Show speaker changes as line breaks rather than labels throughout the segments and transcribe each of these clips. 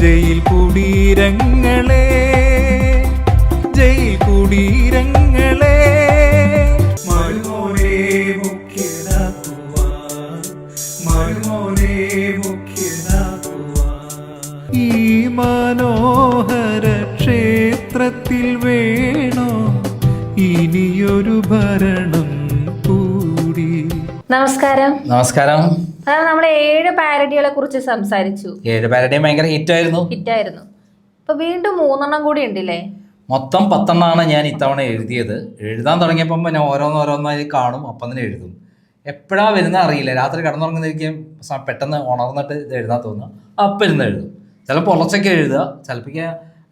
Jail കുടീരങ്ങളെ, jail കുടീരങ്ങളെ, മരുമോനെ മുഖ്യനാക്കുവാൻ, മരുമോനെ മുഖ്യനാക്കുവാൻ. ഈ മനോഹര ക്ഷേത്രത്തിൽ വേണോ ഇനിയൊരു ഭരണം കൂടി.
നമസ്കാരം.
നമസ്കാരം.
നമ്മൾ 7 പാരഡികളെ കുറിച്ച് സംസാരിച്ചു.
7 പാരഡിയും ഭയങ്കര ഹിറ്റായിരുന്നു.
ഇപ്പൊ വീണ്ടും 3 കൂടി ഉണ്ടല്ലേ?
മൊത്തം 10 ഞാൻ ഇത്തവണ എഴുതിയത്. എഴുതാൻ തുടങ്ങിയപ്പോൾ ഞാൻ ഓരോന്നോരോന്നായി കാണും, അപ്പം തന്നെ എഴുതും. എപ്പോഴാ വരുന്ന അറിയില്ല. രാത്രി കിടന്നുറങ്ങുന്നതായിരിക്കും, പെട്ടെന്ന് ഉണർന്നിട്ട് ഇത് എഴുതാൻ തോന്നുക, അപ്പം ഇരുന്ന് എഴുതും. ചിലപ്പോൾ ഉറച്ചൊക്കെ എഴുതുക, ചിലപ്പോൾ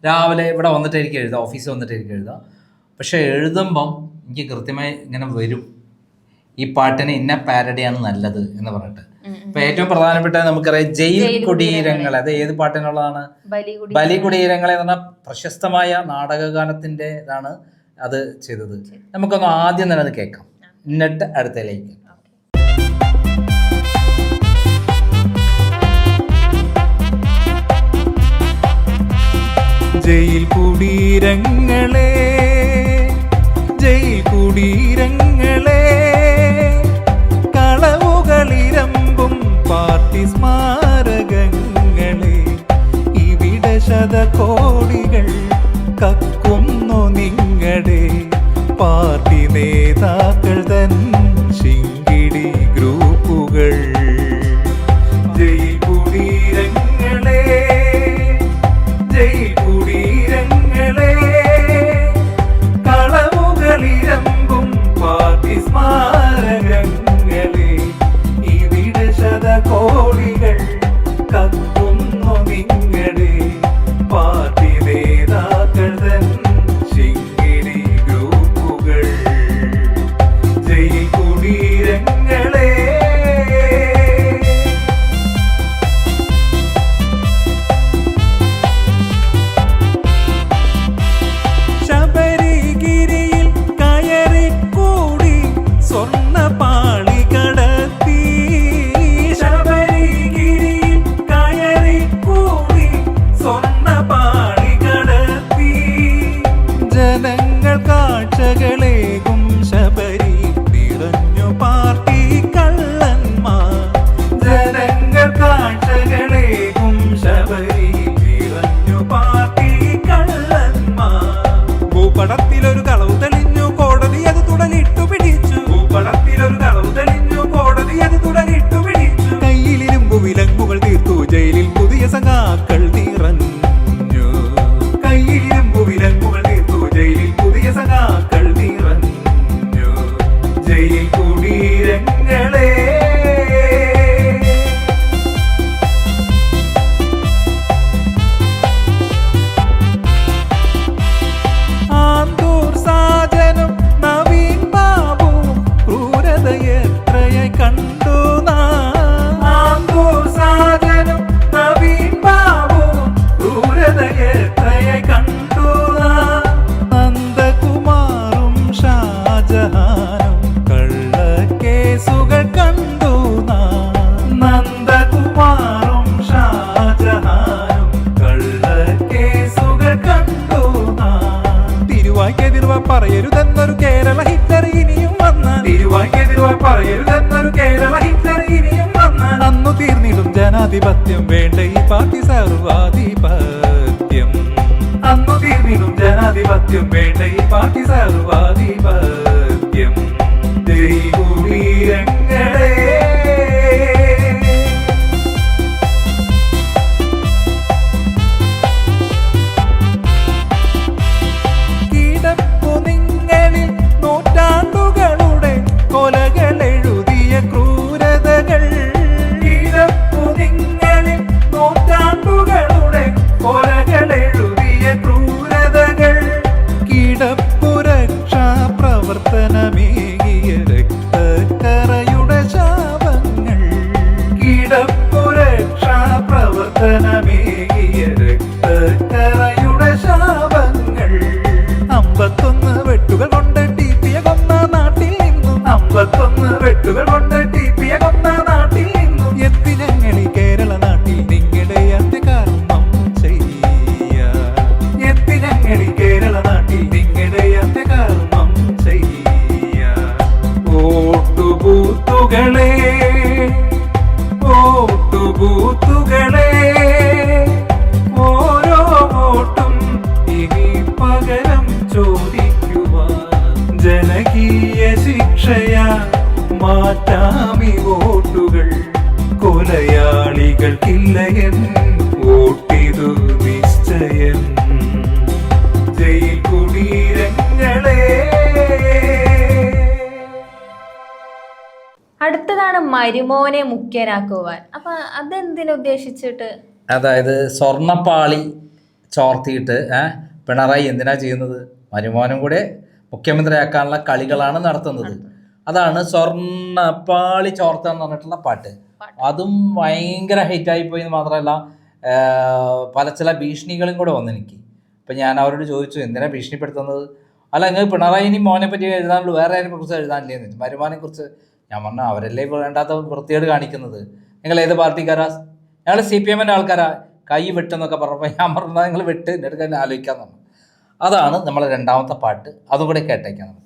രാവിലെ ഇവിടെ വന്നിട്ടായിരിക്കും എഴുതുക, ഓഫീസിൽ വന്നിട്ടായിരിക്കും എഴുതുക. പക്ഷെ എഴുതുമ്പം എനിക്ക് കൃത്യമായി ഇങ്ങനെ വരും, ഈ പാട്ടിന് ഇന്ന പാരഡിയാണ് നല്ലത് എന്ന് പറഞ്ഞിട്ട്. ഇപ്പൊ ഏറ്റവും പ്രധാനപ്പെട്ട നമുക്കറിയാം ജയിൽ കുടീരങ്ങൾ. അത് ഏത് പാട്ടിനുള്ളതാണ്? ബലി കുടീരങ്ങളെ എന്ന് പറഞ്ഞാൽ പ്രശസ്തമായ നാടകഗാനത്തിൻ്റെതാണ് അത് ചെയ്തത്. നമുക്കൊന്ന് ആദ്യം തന്നെ അത് കേൾക്കാം, എന്നിട്ട് അടുത്തതിലേക്ക്.
ജയിൽ കുടീരങ്ങളെ, ജയിൽ കുടീരങ്ങളെ, കളവുകളിരമ്പും പാർട്ടി സ്മാരകങ്ങളെ, ഇവിടെ ശതകോടികൾ കക്കുന്നു നിങ്ങളുടെ പാർട്ടി നേതാക്കൾ തൻ ശിങ്കിടി ഗ്രൂപ്പുകൾ. ജയിൽ കുടീരങ്ങളെ, ജയിൽ കുടീരങ്ങളെ, കളവുകളിരമ്പും പാർട്ടി സ്മാരകങ്ങളെ, ഇവിടെ ശതകോടികൾ കക്കുന്നു നിങ്ങളുടെ പാർട്ടി നേതാക്കൾ തൻ ശിങ്കിടി ഗ്രൂപ്പുകൾ. ജയിൽ കുടീരങ്ങളെ. ശബരിഗിരിയിൽ കയറിക്കൂടി സ്വർണ്ണപാളി കടത്തി, ശബരിഗിരിയിൽ കയറിക്കൂടി സ്വർണ്ണപാളി കടത്തി. ജനങ്ങൾ കാഴ്ചകളേകും ശബരി നിറഞ്ഞു പാർട്ടി കള്ളന്മാർ, ജനങ്ങൾ കാഴ്ചകളേകും ശബരി നിറഞ്ഞു പാർട്ടി കള്ളന്മാർ. ഭൂപടത്തിലൊരു കളവ് തെളിഞ്ഞു, കോടതി അത് തുടലിട്ടു പിടിച്ചു, ഭൂപടത്തിലൊരു കളവ് തെളിഞ്ഞു, കോടതി അത് തുടലിട്ടു പിടിച്ചു. കയ്യിലിരുമ്പു വിലങ്ങുകൾ തീർത്തു, ജയിലിൽ പുതിയ സഖാക്കൾ നിറഞ്ഞു, കയ്യിലിരുമ്പു വിലങ്ങുകൾ തീർത്തു, ജയിലിൽ പുതിയ സഖാക്കൾ നിറഞ്ഞു. ജയിൽ കുടീരങ്ങളെ. ആന്തൂർ സാജനും നവീൻ ബാബുവും ക്രൂരതയെത്രയായി കണ്ടു നാം. ആന്തൂർ സാജനും നവീൻ ബാബുവും ക്രൂരതയെത്രയായി കണ്ടു നാം. നന്ദകുമാറും ഷാജഹാനും കള്ളക്കേസുകൾ കണ്ടു നാം. നന്ദകുമാറും ഷാജഹാനും കള്ളക്കേസുകൾ കണ്ടു നാം. തിരുവായ്ക്കെതിർവ പറയരുതെന്നൊരു കേരള ഹിറ്റർ ഇനിയും വന്ന, തിരുവായ്ക്കെതിർവ പറയരുതെന്നൊരു കേരള ഹിറ്റർ ഇനിയും വന്ന. അന്നു തീർന്നിടും ജനാധിപത്യം, വേണ്ട ഈ പാർട്ടി സർവാധിപത്യം. അന്നു തീർന്നിടും ജനാധിപത്യം, വേണ്ട ഈ പാർട്ടി സർവാധിപത്യം. ജയിൽ കുടീരങ്ങളെ. കിടപ്പു നിങ്ങളിൽ നൂറ്റാണ്ടുകളുടെ കൊലകൾ എഴുതിയ ക്രൂരതകൾ, കിടപ്പു നിങ്ങളിൽ നൂറ്റാണ്ടുകളുടെ കൊലകൾ എഴുതിയ ക്രൂരതകൾ. കിടപ്പുരക്ഷാ ചെയ്തു നിശ്ചയം ജയിൽ കുടീരങ്ങളെ.
അടുത്തതാണ് മരുമോനെ മുഖ്യനാക്കുവാൻ. അപ്പൊ അതെന്തിനുദ്ദേശിച്ചിട്ട്?
അതായത് സ്വർണ്ണപ്പാളി ചോർത്തിയിട്ട് പിണറായി എന്തിനാ ചെയ്യുന്നത്? മരുമോനും കൂടെ മുഖ്യമന്ത്രിയാക്കാനുള്ള കളികളാണ് നടത്തുന്നത്. അതാണ് സ്വർണ്ണപ്പാളി ചോർത്തുക എന്ന് പറഞ്ഞിട്ടുള്ള പാട്ട്. അതും ഭയങ്കര ഹൈറ്റായി പോയി എന്ന് മാത്രമല്ല പല ചില ഭീഷണികളും കൂടെ വന്നു എനിക്ക്. അപ്പം ഞാൻ അവരോട് ചോദിച്ചു, എന്തിനാ ഭീഷണിപ്പെടുത്തുന്നത്? അല്ല, നിങ്ങൾ പിണറായിനി മോനെ പറ്റി എഴുതാനുള്ളൂ, വേറെ ആരെ കുറിച്ച് എഴുതാനില്ലേ? മരുമോനെ കുറിച്ച്. ഞാൻ പറഞ്ഞു, അവരല്ലേ വേണ്ടാത്ത വൃത്തികേട് കാണിക്കുന്നത്. നിങ്ങൾ ഏത് പാർട്ടിക്കാരാ? ഞങ്ങൾ CPM-ൻ്റെ ആൾക്കാരാ, കൈ വെട്ടെന്നൊക്കെ പറഞ്ഞപ്പോൾ ഞാൻ പറഞ്ഞാൽ നിങ്ങൾ വെട്ട് എന്നിട്ട് തന്നെ ആലോചിക്കാൻ പറഞ്ഞു. അതാണ് നമ്മളെ രണ്ടാമത്തെ പാട്ട്. അതും കൂടെ കേട്ടേക്കാം നമുക്ക്.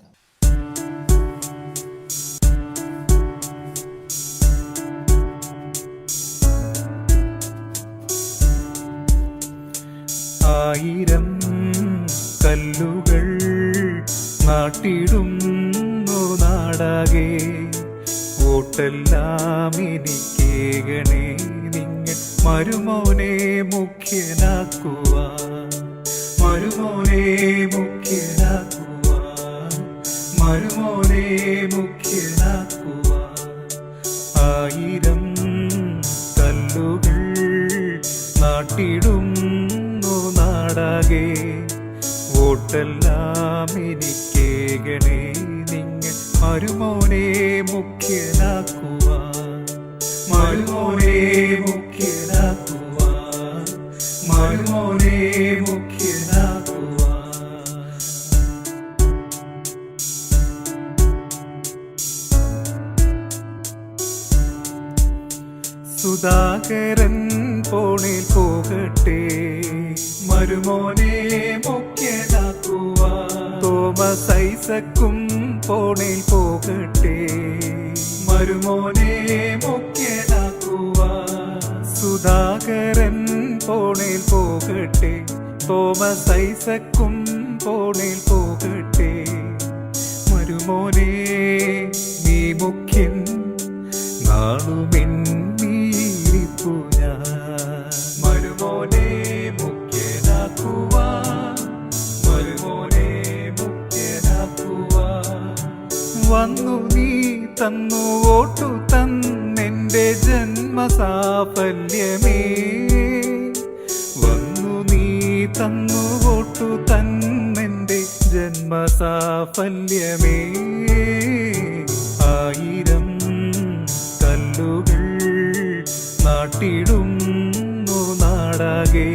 ആയിരം കല്ലുകൾ നാട്ടിടുന്നു നാടാകെ, വോട്ടെല്ലാം എനിക്കേകണേ നിങ്ങൾ മരുമോനെ മുഖ്യനാക്കുവാൻ, മരുമോനെ മുഖ്യനാക്കുവാൻ, മരുമോനെ മുഖ്യനാക്കുവാൻ. ആയിരം കല്ലുകൾ നാട്ടിടുന്നു നാടാകെ, വോട്ടെല്ലാം എനിക്കേകണേ നിങ്ങൾ മരുമോനെ മുഖ്യനാക്കുവാൻ, മരുമോനെ മുഖ്യനാക്കുവാൻ, മരുമോനെ മുഖ്യനാക്കുവാൻ. സുധാകരൻ പോണിൽ പോകട്ടെ, മരുമോനെ മുഖ്യനാക്കുവാൻ. തോമസ് ഐസക്കും പോണിൽ പോകട്ടെ, മരുമോനെ മുഖ്യനാക്കുവാൻ. സുധാകരൻ പോണിൽ പോകട്ടെ, തോമസ് ഐസക്കും പോണിൽ പോകട്ടെ, മരുമോനെ നീ മുഖ്യൻ നാളുമെന്നീരിപ്പു ഞാൻ. മരുമോനെ മുഖ്യനാക്കുവാൻ, മരുമോനെ മുഖ്യനാക്കുവാൻ. വന്നു നീ തന്നു വോട്ടു തന്നെൻ്റെ ജന്മസാഫല്യമേ, വന്നു നീ തന്നു വോട്ടു തന്നെൻ്റെ ജന്മസാഫല്യമേ. ആയിരം കല്ലുകൾ നാട്ടിടുന്നു നാടാകെ,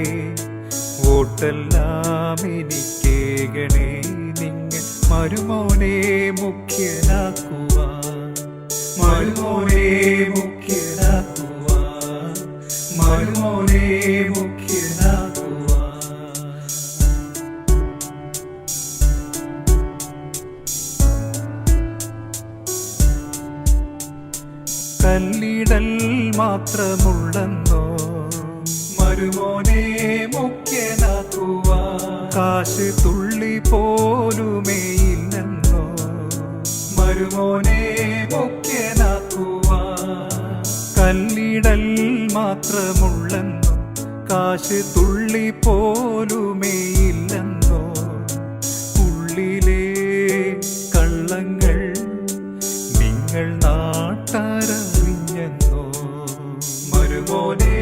വോട്ടെല്ലാം എനിക്കേകണേ നിങ്ങൾ മരുമോനെ മുഖ്യനാക്കുവാൻ, മരുമോനെ മുഖ്യനാക്കുവാൻ, മരുമോനെ മുഖ്യനാക്കുവാൻ. കല്ലിടൽ മാത്രമുള്ളെന്നോ മരുമോനെ മുഖ്യനാക്കുവാൻ. കാശ് തുള്ളി പോലുമേയില്ലെന്നോ മരുമോനെ മുഖ്യനാക്കുവാൻ. കല്ലിടൽ മാത്രമുള്ളെന്നോ കാശ് തുള്ളി പോലുമേയില്ലെന്നോ, ഉള്ളിലെ കള്ളങ്ങൾ നിങ്ങൾ നാട്ടാരറിഞ്ഞെന്നോ, മരുമോനെ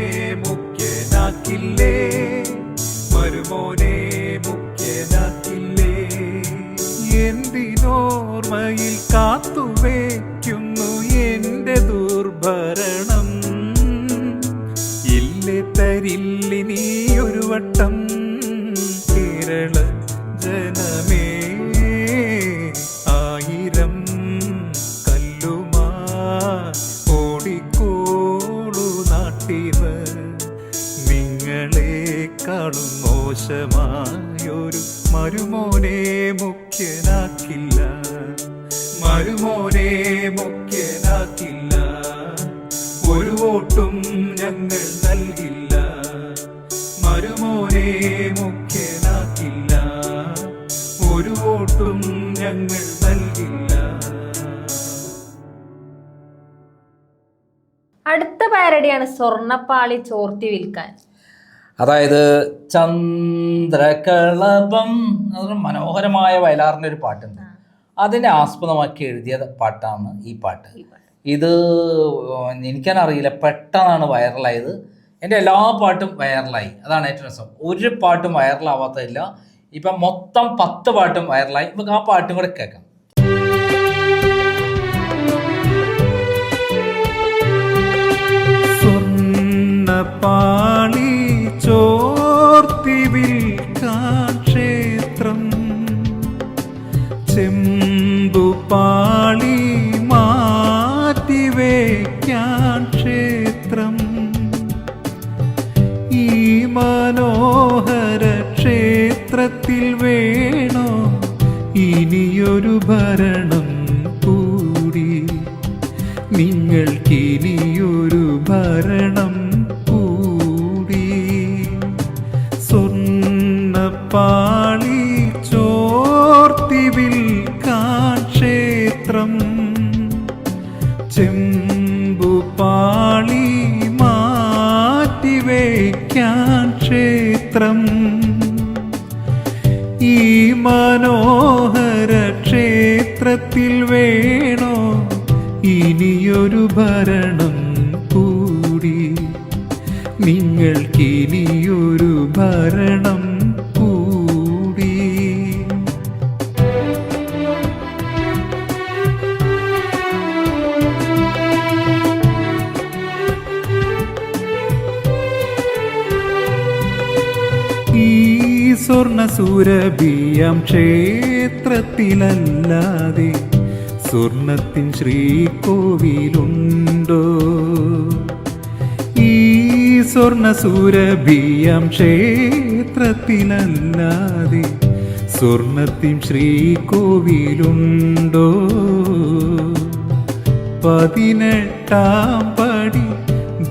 മുഖ്യനാക്കില്ലേ, മരുമോനെ മുഖ്യനാക്കില്ലേ. എന്തിനോർമ്മയിൽ കാത്തുവയ്ക്കുന്നു എൻ്റെ ദുർഭരണം, ഇല്ലേ തരില്ലിനി ഒരു വട്ടം കേരള ജനമേ. ആയിരം കല്ലുമാ ഓടിക്കോളു നാട്ടിന്, നിങ്ങളെക്കാളും മോശമായൊരു മരുമോനെ മുഖ്യനാക്കില്ല, മരുമോനെ മുഖ്യനാക്കില്ല. ഒരു വോട്ടും ഞങ്ങൾ നൽകില്ല, മരുമോനെ മുഖ്യനാക്കില്ല. ഒരു വോട്ടും ഞങ്ങൾ നൽകില്ല.
അടുത്ത പാരഡിയാണ് സ്വർണ്ണപ്പാളി ചോർത്തി വിൽക്കാൻ.
അതായത് ചന്ദ്രകളഭം അതൊരു മനോഹരമായ വയലാറിൻ്റെ ഒരു പാട്ടുണ്ട്. അതിനെ ആസ്പദമാക്കി എഴുതിയ പാട്ടാണ് ഈ പാട്ട്. ഇത് എനിക്കറിയില്ല, പെട്ടെന്നാണ് വൈറലായത്. എൻ്റെ എല്ലാ പാട്ടും വൈറലായി, അതാണ് ഏറ്റവും രസം. ഒരു പാട്ടും വൈറലാവാത്തതില്ല. ഇപ്പം മൊത്തം 10 പാട്ടും വൈറലായി. നമുക്ക് ആ പാട്ടും കൂടെ കേൾക്കാം.
സ്വർണ്ണപ്പാളി ചോർത്തി വിൽക്കാൻ ക്ഷേത്രം, ചെമ്പുപാളി മാറ്റിവെക്കാൻ ക്ഷേത്രം, ഈ മനോഹര ക്ഷേത്രത്തിൽ വേണോ ഇനിയൊരു ഭരണം കൂടി, നിങ്ങൾക്കിനിയൊരു ഭരണം കൂടി. സ്വർണ്ണപ്പാളി ചോർത്തി വിൽക്കാൻ ക്ഷേത്രം, ചെമ്പുപാളി മാറ്റിവെക്കാൻ ക്ഷേത്രം, ഈ മനോഹര ക്ഷേത്രത്തിൽ വേണോ ഇനിയൊരു ഭരണം കൂടി, നിങ്ങൾക്കിനിയൊരു ഭരണം കൂടി. ഈ സ്വർണ്ണസുരഭിയാം ക്ഷേത്രത്തിലല്ലാതെ സ്വർണത്തിൻ ശ്രീകോവിലുണ്ടോ? ഈ സ്വർണ്ണസുരഭിയാം ക്ഷേത്രത്തിലല്ലാതെ സ്വർണത്തിൻ ശ്രീകോവിലുണ്ടോ? 18-ാം പടി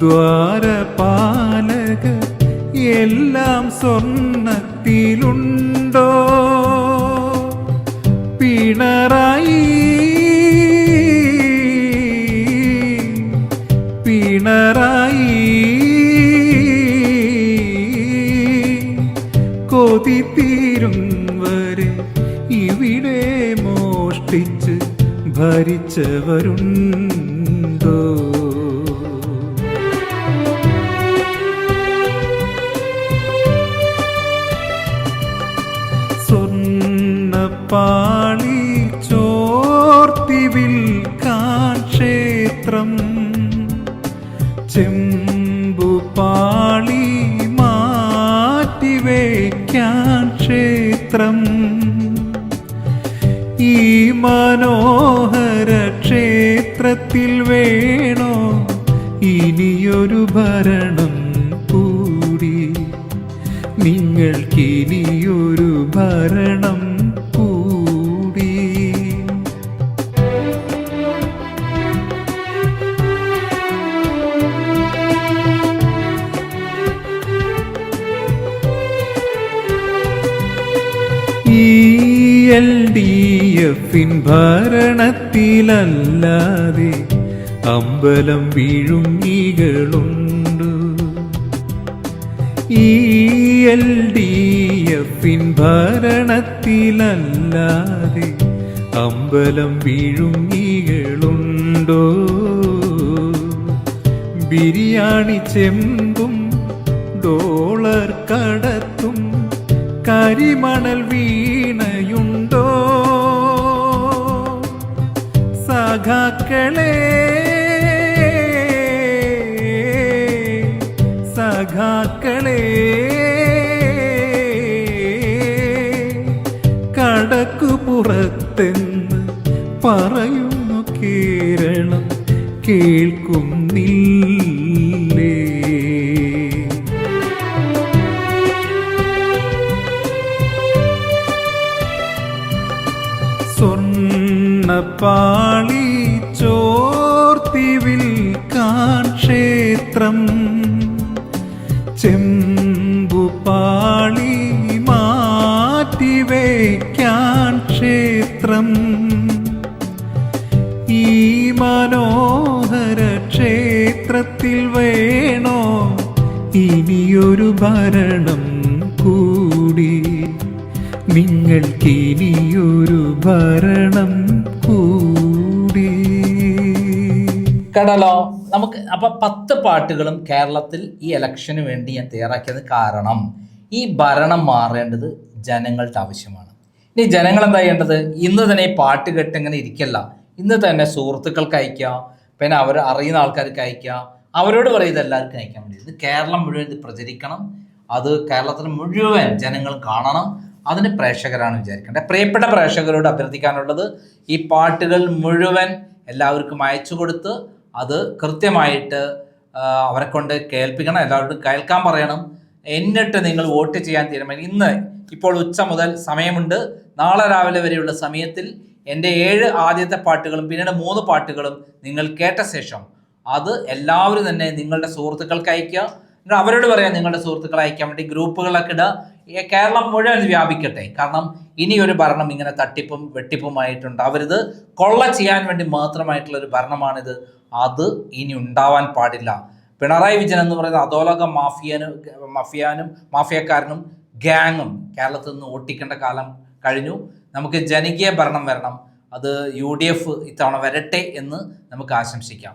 ദ്വാരപാലക എല്ലാം സ്വർണത്തിലുണ്ടോ? പിണറായി കൊതി തീരും വരെ ഇവിടെ മോഷ്ടിച്ച് ഭരിച്ചവരുണ്ടോ? സ്വർണ്ണപ്പാളി ചോർത്തി വിൽക്കാൻ ക്ഷേത്രം, ചെമ്പുപാളി മാറ്റിവെക്കാൻ ക്ഷേത്രം, ഈ മനോഹര ക്ഷേത്രത്തിൽ വേണോ ഇനിയൊരു ഭരണം കൂടി, നിങ്ങൾക്കിനിയൊരു ഭരണം കൂടി. LDF-ൻ ഭരണത്തിലല്ലാതെ അമ്പലം വിഴുങ്ങികളുണ്ട്. LDF-ൻ ഭരണത്തിലല്ലാതെ അമ്പലം വിഴുങ്ങികളുണ്ടോ? ബിരിയാണി ചെമ്പും ഡോളർ കടത്തും കരിമണൽ വീണയുണ്ടോ? സഖാക്കളെ കടക്കുപുറത്തെന്ന് പറയുന്നു കേരളം കേൾക്കുന്നില്ലേ? സ്വർണ്ണപ്പാളി ചോർത്തി വിൽക്കാൻ ക്ഷേത്രം, ചെമ്പുപാളി മാറ്റിവെക്കാൻ ക്ഷേത്രം, ഈ മനോഹര ക്ഷേത്രത്തിൽ വേണോ ഇനിയൊരു ഭരണം കൂടി, നിങ്ങൾക്കിനിയൊരു ഭരണം കൂടി.
കേട്ടല്ലോ. നമുക്ക് അപ്പം 10 പാട്ടുകളും കേരളത്തിൽ ഈ ഇലക്ഷന് വേണ്ടി ഞാൻ തയ്യാറാക്കിയത് കാരണം ഈ ഭരണം മാറേണ്ടത് ജനങ്ങളുടെ ആവശ്യമാണ്. ഇനി ജനങ്ങൾ എന്താ ചെയ്യേണ്ടത്? ഇന്ന് തന്നെ ഈ പാട്ട് കേട്ട് ഇങ്ങനെ ഇരിക്കല്ല, ഇന്ന് തന്നെ സുഹൃത്തുക്കൾക്ക് അയക്കുക, പിന്നെ അവർ അറിയുന്ന ആൾക്കാർക്ക് അയക്കുക, അവരോട് പറയുന്നത് എല്ലാവർക്കും അയക്കാൻ വേണ്ടി. ഇത് കേരളം മുഴുവൻ ഇത് പ്രചരിക്കണം, അത് കേരളത്തിൽ മുഴുവൻ ജനങ്ങൾ കാണണം. അതിന് പ്രേക്ഷകരാണ് വിചാരിക്കേണ്ടത്. പ്രിയപ്പെട്ട പ്രേക്ഷകരോട് അഭ്യർത്ഥിക്കാനുള്ളത്, ഈ പാട്ടുകൾ മുഴുവൻ എല്ലാവർക്കും അയച്ചു കൊടുത്ത് അത് കൃത്യമായിട്ട് അവരെ കൊണ്ട് കേൾപ്പിക്കണം, എല്ലാവരോടും കേൾക്കാൻ പറയണം. എന്നിട്ട് നിങ്ങൾ വോട്ട് ചെയ്യാൻ തീരുമാനിക്കും. ഇന്ന് ഇപ്പോൾ ഉച്ച മുതൽ സമയമുണ്ട്. നാളെ രാവിലെ വരെയുള്ള സമയത്തിൽ എൻ്റെ 7 ആദ്യത്തെ പാട്ടുകളും പിന്നീട് 3 പാട്ടുകളും നിങ്ങൾ കേട്ട ശേഷം അത് എല്ലാവരും തന്നെ നിങ്ങളുടെ സുഹൃത്തുക്കൾക്ക് അയക്കുക. അവരോട് പറയാം നിങ്ങളുടെ സുഹൃത്തുക്കളെ അയക്കാൻ വേണ്ടി ഗ്രൂപ്പുകളൊക്കെ ഇടുക. കേരളം മുഴുവൻ വ്യാപിക്കട്ടെ. കാരണം ഇനിയൊരു ഭരണം ഇങ്ങനെ തട്ടിപ്പും വെട്ടിപ്പുമായിട്ടുണ്ടാവരുത്. കൊള്ള ചെയ്യാൻ വേണ്ടി മാത്രമായിട്ടുള്ള ഒരു ഭരണമാണിത്. അത് ഇനി ഉണ്ടാവാൻ പാടില്ല. പിണറായി വിജയൻ എന്ന് പറയുന്ന അധോലോക മാഫിയക്കാരനും ഗ്യാങ്ങും കേരളത്തിൽ നിന്ന് ഓട്ടിക്കേണ്ട കാലം കഴിഞ്ഞു. നമുക്ക് ജനകീയ ഭരണം വരണം. അത് UDF ഇത്തവണ വരട്ടെ എന്ന് നമുക്ക് ആശംസിക്കാം.